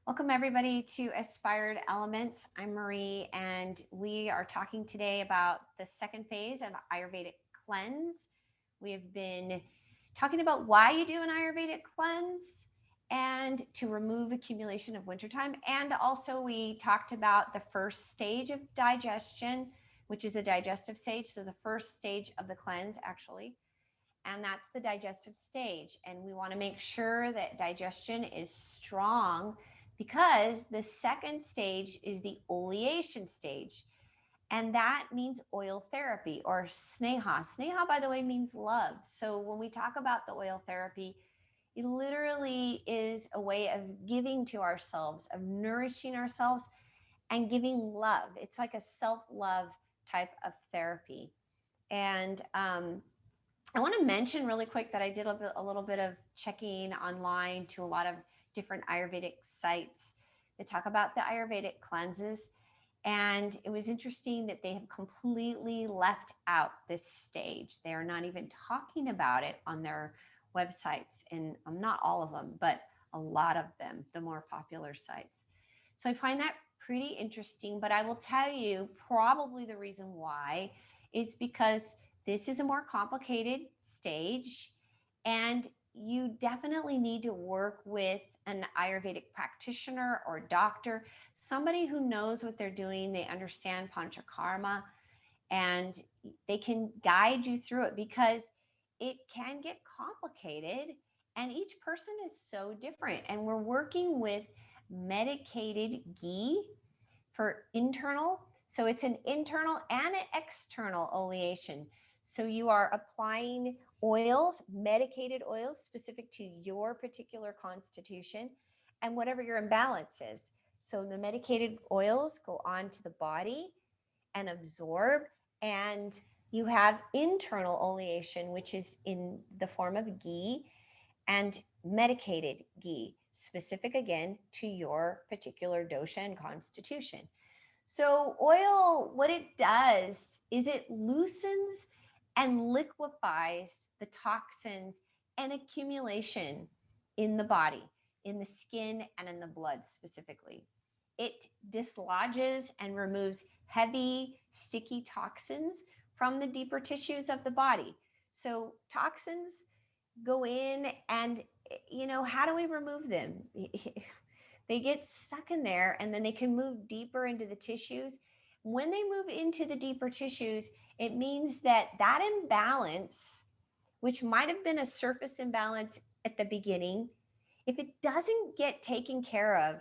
Welcome everybody to Aspired Elements. I'm Marie, and we are talking today about the second phase of Ayurvedic cleanse. We have been talking about why you do an Ayurvedic cleanse and to remove accumulation of wintertime. And also we talked about the first stage of digestion, which is a digestive stage. So the first stage of the cleanse actually, and that's the digestive stage. And we want to make sure that digestion is strong because the second stage is the oleation stage. And that means oil therapy or sneha. Sneha, by the way, means love. So when we talk about the oil therapy, it literally is a way of giving to ourselves, of nourishing ourselves and giving love. It's like a self-love type of therapy. And I want to mention really quick that I did a little bit of checking online to a lot of different Ayurvedic sites that talk about the Ayurvedic cleanses. And it was interesting that they have completely left out this stage. They are not even talking about it on their websites. And not all of them, but a lot of them, the more popular sites. So I find that pretty interesting. But I will tell you, probably the reason why is because this is a more complicated stage, and you definitely need to work with an Ayurvedic practitioner or doctor, somebody who knows what they're doing. They understand panchakarma, and they can guide you through it because it can get complicated, and each person is so different. And we're working with medicated ghee for internal. So it's an internal and an external oleation. So you are applying oils, medicated oils specific to your particular constitution and whatever your imbalance is. So the medicated oils go onto the body and absorb, and you have internal oleation, which is in the form of ghee and medicated ghee, specific again to your particular dosha and constitution. So oil, what it does is it loosens and liquefies the toxins and accumulation in the body, in the skin and in the blood specifically. It dislodges and removes heavy, sticky toxins from the deeper tissues of the body. So toxins go in, and how do we remove them? They get stuck in there, and then they can move deeper into the tissues. When they move into the deeper tissues, it means that that imbalance, which might have been a surface imbalance at the beginning, if it doesn't get taken care of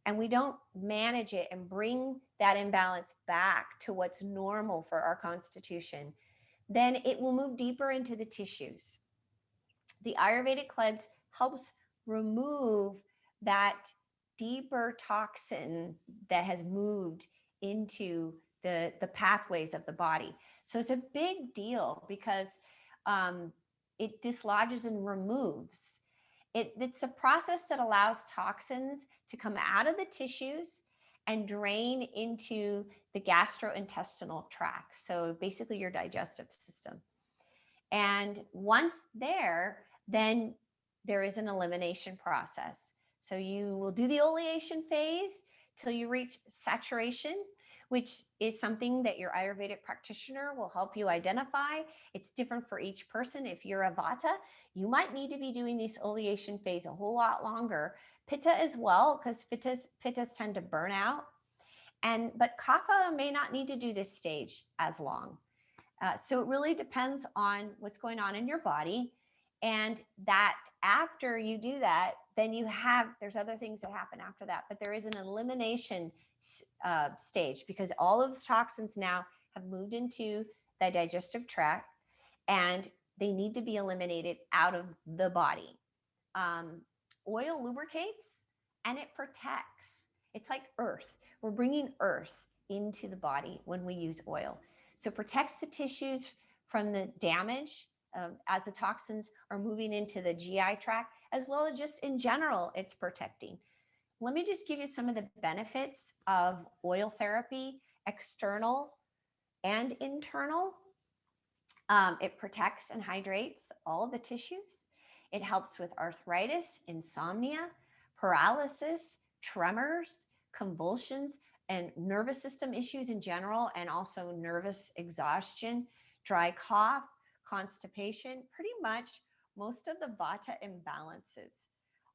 and we don't manage it and bring that imbalance back to what's normal for our constitution, then it will move deeper into the tissues. The Ayurvedic cleanse helps remove that deeper toxin that has moved into the pathways of the body. So it's a big deal because it dislodges and removes. It's a process that allows toxins to come out of the tissues and drain into the gastrointestinal tract. So basically your digestive system. And once there, then there is an elimination process. So you will do the oleation phase till you reach saturation, which is something that your Ayurvedic practitioner will help you identify. It's different for each person. If you're a Vata, you might need to be doing this oleation phase a whole lot longer. Pitta as well, because pittas tend to burn out. But Kapha may not need to do this stage as long. So it really depends on what's going on in your body. And that after you do that, then there's other things that happen after that, but there is an elimination stage because all of the toxins now have moved into the digestive tract and they need to be eliminated out of the body. Oil lubricates and it protects. It's like earth. We're bringing earth into the body when we use oil. So it protects the tissues from the damage as the toxins are moving into the GI tract, as well as just in general, it's protecting. Let me just give you some of the benefits of oil therapy, external and internal. It protects and hydrates all of the tissues. It helps with arthritis, insomnia, paralysis, tremors, convulsions, and nervous system issues in general, and also nervous exhaustion, dry cough, constipation, pretty much most of the vata imbalances.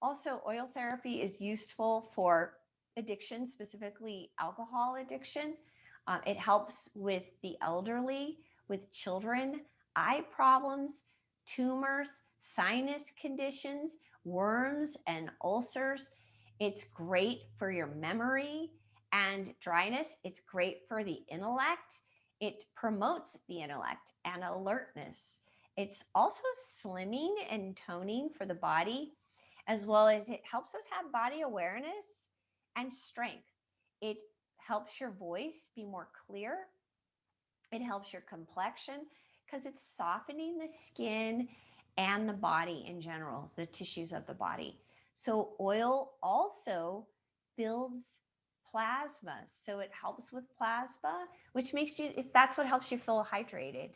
Also, oil therapy is useful for addiction, specifically alcohol addiction. It helps with the elderly, with children, eye problems, tumors, sinus conditions, worms, and ulcers. It's great for your memory and dryness. It's great for the intellect. It promotes the intellect and alertness. It's also slimming and toning for the body, as well as it helps us have body awareness and strength. It helps your voice be more clear. It helps your complexion because it's softening the skin and the body in general, the tissues of the body. So oil also builds plasma. So it helps with plasma, which makes you, that's what helps you feel hydrated.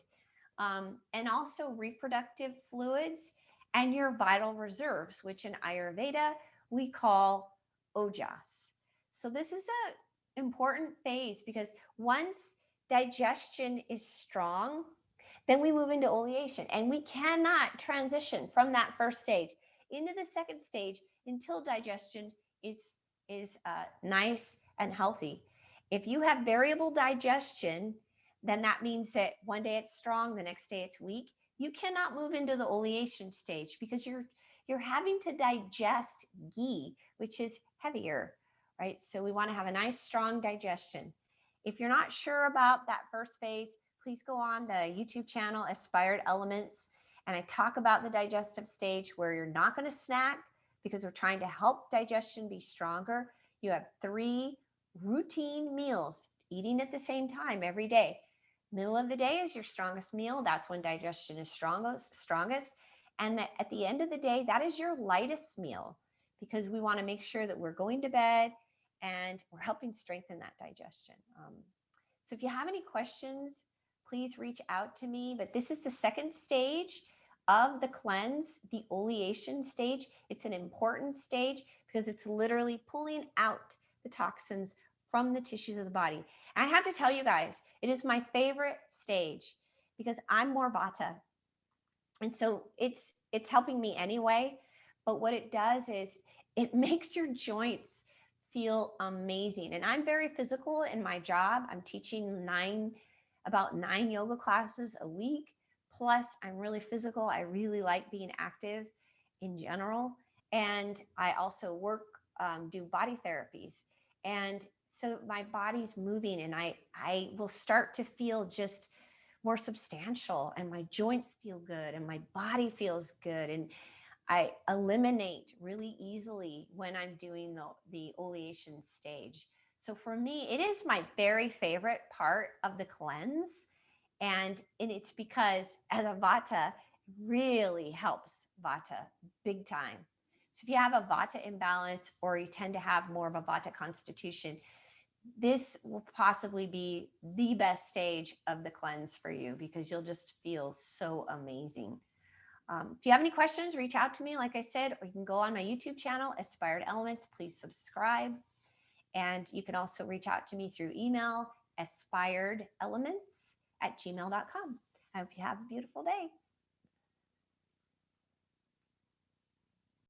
And also reproductive fluids and your vital reserves, which in Ayurveda we call ojas. So this is an important phase because once digestion is strong, then we move into oleation, and we cannot transition from that first stage into the second stage until digestion is nice and healthy. If you have variable digestion, then that means that one day it's strong, the next day it's weak. You cannot move into the oleation stage because you're having to digest ghee, which is heavier, right? So we want to have a nice strong digestion. If you're not sure about that first phase, please go on the YouTube channel Aspired Elements, and I talk about the digestive stage where you're not going to snack because we're trying to help digestion be stronger. You have 3 routine meals, eating at the same time every day. Middle of the day is your strongest meal. That's when digestion is strongest. And that at the end of the day, that is your lightest meal because we want to make sure that we're going to bed and we're helping strengthen that digestion. So if you have any questions, please reach out to me. But this is the second stage of the cleanse, the oleation stage. It's an important stage because it's literally pulling out the toxins from the tissues of the body. And I have to tell you guys, it is my favorite stage because I'm more vata. And so it's helping me anyway. But what it does is it makes your joints feel amazing. And I'm very physical in my job. I'm teaching about 9 yoga classes a week. Plus, I'm really physical. I really like being active in general. And I also do body therapies. And so my body's moving, and I will start to feel just more substantial, and my joints feel good, and my body feels good. And I eliminate really easily when I'm doing the oleation stage. So for me, it is my very favorite part of the cleanse. And it's because as a vata, really helps vata big time. So if you have a vata imbalance or you tend to have more of a vata constitution, this will possibly be the best stage of the cleanse for you because you'll just feel so amazing. If you have any questions, reach out to me, like I said, or you can go on my YouTube channel, Aspired Elements. Please subscribe. And you can also reach out to me through email, aspiredelements@gmail.com. I hope you have a beautiful day.